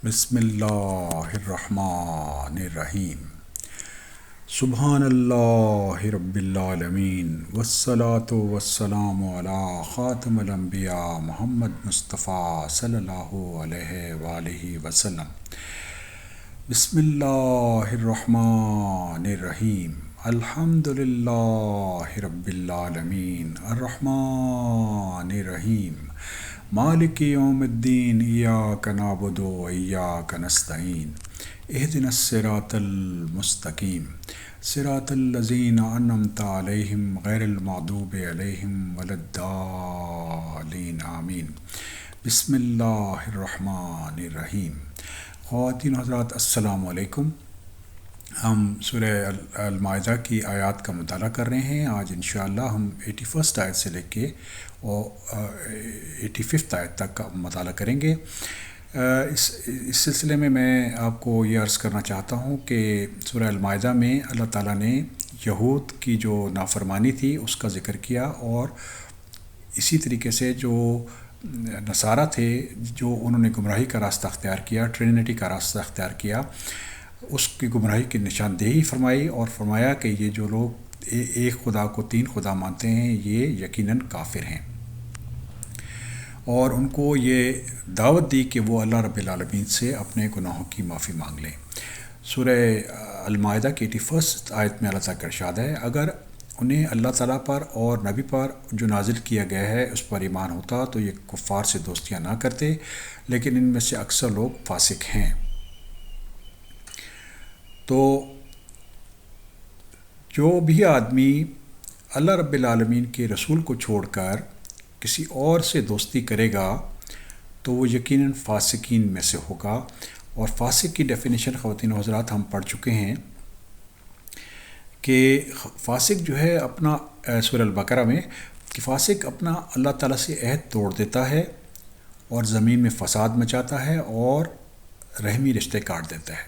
بسم اللہ الرحمن الرحیم۔ سبحان اللہ رب العالمین والصلاة والسلام علی خاتم الانبیاء محمد مصطفیٰ صلی اللہ علیہ وآلہ وسلم۔ بسم اللہ الرحمن الرحیم۔ الحمد للہ رب العالمین الرحمن الرحیم مالک یوم الدین ایاک نعبد و ایاک نستعین اہدنا الصراط المستقیم صراط الذین انعمت علیہم غیر المغضوب علیہم ولا الضالین آمین۔ بسم اللہ الرحمن الرحیم۔ خواتین و حضرات السلام علیکم۔ ہم سورہ المائدہ کی آیات کا مطالعہ کر رہے ہیں۔ آج انشاءاللہ ہم 81 آیت سے لے کے اور 85 آیت تک کا مطالعہ کریں گے۔ اس سلسلے میں آپ کو یہ عرض کرنا چاہتا ہوں کہ سورہ المائدہ میں اللہ تعالیٰ نے یہود کی جو نافرمانی تھی اس کا ذکر کیا، اور اسی طریقے سے جو نصارہ تھے جو انہوں نے گمراہی کا راستہ اختیار کیا، ٹرینٹی کا راستہ اختیار کیا، اس کی گمراہی کی نشاندہی فرمائی، اور فرمایا کہ یہ جو لوگ ایک خدا کو تین خدا مانتے ہیں یہ یقیناً کافر ہیں، اور ان کو یہ دعوت دی کہ وہ اللہ رب العالمین سے اپنے گناہوں کی معافی مانگ لیں۔ سورہ المائدہ کی 81 آیت میں اللہ تعالیٰ کا ارشاد ہے، اگر انہیں اللہ تعالیٰ پر اور نبی پر جو نازل کیا گیا ہے اس پر ایمان ہوتا تو یہ کفار سے دوستیاں نہ کرتے، لیکن ان میں سے اکثر لوگ فاسق ہیں۔ تو جو بھی آدمی اللہ رب العالمین کے رسول کو چھوڑ کر کسی اور سے دوستی کرے گا تو وہ یقیناً فاسقین میں سے ہوگا، اور فاسق کی ڈیفینیشن خواتین و حضرات ہم پڑھ چکے ہیں کہ فاسق جو ہے اپنا سورہ البقرہ میں کہ فاسق اپنا اللہ تعالیٰ سے عہد توڑ دیتا ہے اور زمین میں فساد مچاتا ہے اور رحمی رشتے کاٹ دیتا ہے۔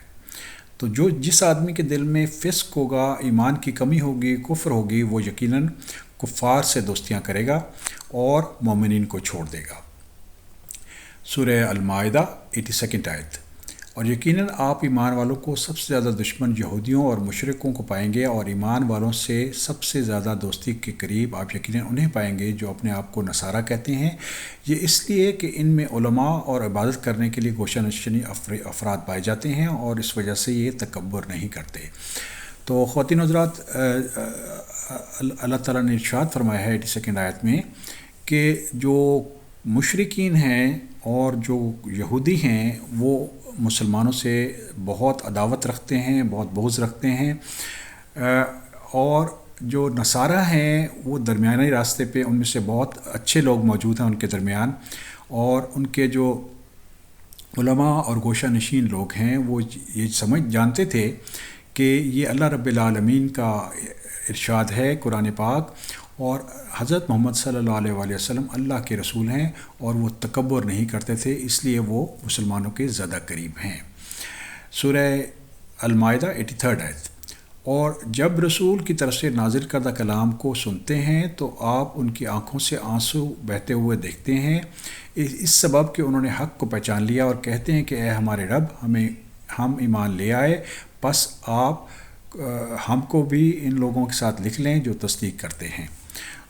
تو جس آدمی کے دل میں فسق ہوگا، ایمان کی کمی ہوگی، کفر ہوگی، وہ یقیناً کفار سے دوستیاں کرے گا اور مومنین کو چھوڑ دے گا۔ سورہ المائدہ 82 آیت۔ اور یقیناً آپ ایمان والوں کو سب سے زیادہ دشمن یہودیوں اور مشرکوں کو پائیں گے، اور ایمان والوں سے سب سے زیادہ دوستی کے قریب آپ یقیناً انہیں پائیں گے جو اپنے آپ کو نصارہ کہتے ہیں۔ یہ اس لیے کہ ان میں علماء اور عبادت کرنے کے لیے گوشہ نشینی افراد پائے جاتے ہیں، اور اس وجہ سے یہ تکبر نہیں کرتے۔ تو خواتین و حضرات، اللہ تعالیٰ نے ارشاد فرمایا ہے 82 آیت میں کہ جو مشرکین ہیں اور جو یہودی ہیں وہ مسلمانوں سے بہت عداوت رکھتے ہیں، بہت بغض رکھتے ہیں، اور جو نصارہ ہیں وہ درمیانی راستے پہ ان میں سے بہت اچھے لوگ موجود ہیں ان کے درمیان، اور ان کے جو علماء اور گوشہ نشین لوگ ہیں وہ یہ جانتے تھے کہ یہ اللہ رب العالمین کا ارشاد ہے قرآن پاک، اور حضرت محمد صلی اللہ علیہ وآلہ وسلم اللہ کے رسول ہیں، اور وہ تکبر نہیں کرتے تھے، اس لیے وہ مسلمانوں کے زیادہ قریب ہیں۔ سورہ المائدہ 83 آیت۔ اور جب رسول کی طرف سے نازل کردہ کلام کو سنتے ہیں تو آپ ان کی آنکھوں سے آنسو بہتے ہوئے دیکھتے ہیں، اس سبب کہ انہوں نے حق کو پہچان لیا اور کہتے ہیں کہ اے ہمارے رب، ہم ایمان لے آئے، پس آپ ہم کو بھی ان لوگوں کے ساتھ لکھ لیں جو تصدیق کرتے ہیں۔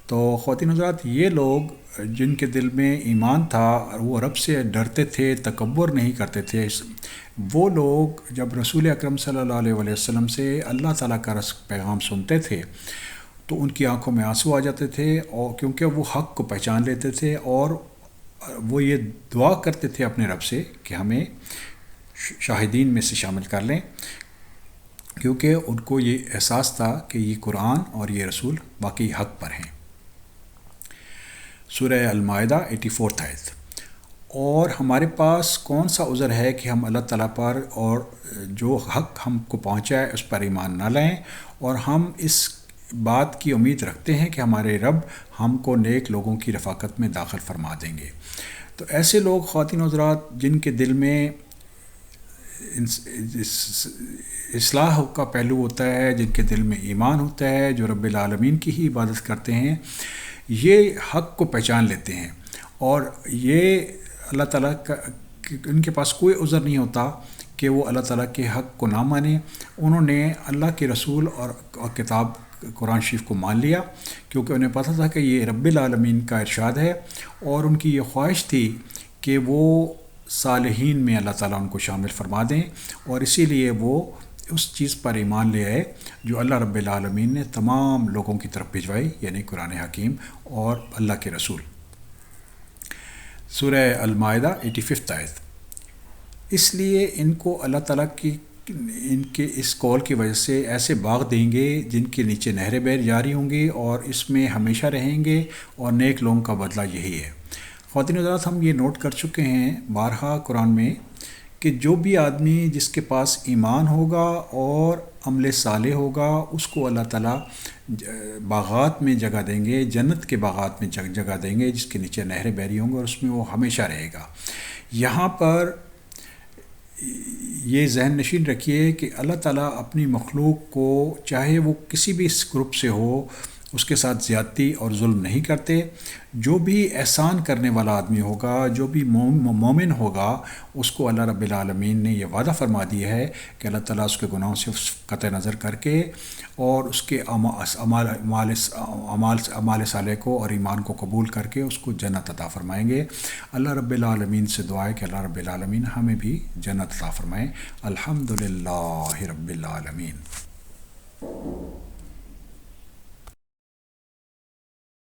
تو خواتین حضرات، یہ لوگ جن کے دل میں ایمان تھا، وہ رب سے ڈرتے تھے، تکبر نہیں کرتے تھے، وہ لوگ جب رسول اکرم صلی اللہ علیہ وآلہ وسلم سے اللہ تعالیٰ کا پیغام سنتے تھے تو ان کی آنکھوں میں آنسو آ جاتے تھے، اور کیونکہ وہ حق کو پہچان لیتے تھے، اور وہ یہ دعا کرتے تھے اپنے رب سے کہ ہمیں شاہدین میں سے شامل کر لیں، کیونکہ ان کو یہ احساس تھا کہ یہ قرآن اور یہ رسول واقعی حق پر ہیں۔ سورہ المائدہ 84 آیت۔ اور ہمارے پاس کون سا عذر ہے کہ ہم اللہ تعالیٰ پر اور جو حق ہم کو پہنچا ہے اس پر ایمان نہ لائیں، اور ہم اس بات کی امید رکھتے ہیں کہ ہمارے رب ہم کو نیک لوگوں کی رفاقت میں داخل فرما دیں گے۔ تو ایسے لوگ خواتین و حضرات جن کے دل میں اصلاح کا پہلو ہوتا ہے، جن کے دل میں ایمان ہوتا ہے، جو رب العالمین کی ہی عبادت کرتے ہیں، یہ حق کو پہچان لیتے ہیں، اور یہ اللہ تعالیٰ ان کے پاس کوئی عذر نہیں ہوتا کہ وہ اللہ تعالیٰ کے حق کو نہ مانیں. انہوں نے اللہ کے رسول اور کتاب قرآن شریف کو مان لیا کیونکہ انہیں پتہ تھا کہ یہ رب العالمین کا ارشاد ہے، اور ان کی یہ خواہش تھی کہ وہ صالحین میں اللہ تعالیٰ ان کو شامل فرما دیں، اور اسی لیے وہ اس چیز پر ایمان لے آئے جو اللہ رب العالمین نے تمام لوگوں کی طرف بھجوائی، یعنی قرآن حکیم اور اللہ کے رسول. سورہ المائدہ 85 آیت. اس لیے ان کو اللہ تعالیٰ کی ان کے اس قول کی وجہ سے ایسے باغ دیں گے جن کے نیچے نہریں بہہ جاری ہوں گی، اور اس میں ہمیشہ رہیں گے، اور نیک لوگوں کا بدلہ یہی ہے. خواتین حضرات، ہم یہ نوٹ کر چکے ہیں بارہا قرآن میں کہ جو بھی آدمی جس کے پاس ایمان ہوگا اور عمل صالح ہوگا، اس کو اللہ تعالیٰ باغات میں جگہ دیں گے، جنت کے باغات میں جگہ دیں گے جس کے نیچے نہریں بہہ رہی ہوں گی، اور اس میں وہ ہمیشہ رہے گا. یہاں پر یہ ذہن نشین رکھیے کہ اللہ تعالیٰ اپنی مخلوق کو، چاہے وہ کسی بھی گروپ سے ہو، اس کے ساتھ زیادتی اور ظلم نہیں کرتے. جو بھی احسان کرنے والا آدمی ہوگا، جو بھی مومن ہوگا، اس کو اللہ رب العالمین نے یہ وعدہ فرما دیا ہے کہ اللہ تعالیٰ اس کے گناہوں سے قطع نظر کر کے اور اس کے اعمال صالح کو اور ایمان کو قبول کر کے اس کو جنت عطا فرمائیں گے. اللہ رب العالمین سے دعا ہے کہ اللہ رب العالمین ہمیں بھی جنت عطا فرمائیں. الحمدللہ رب العالمین.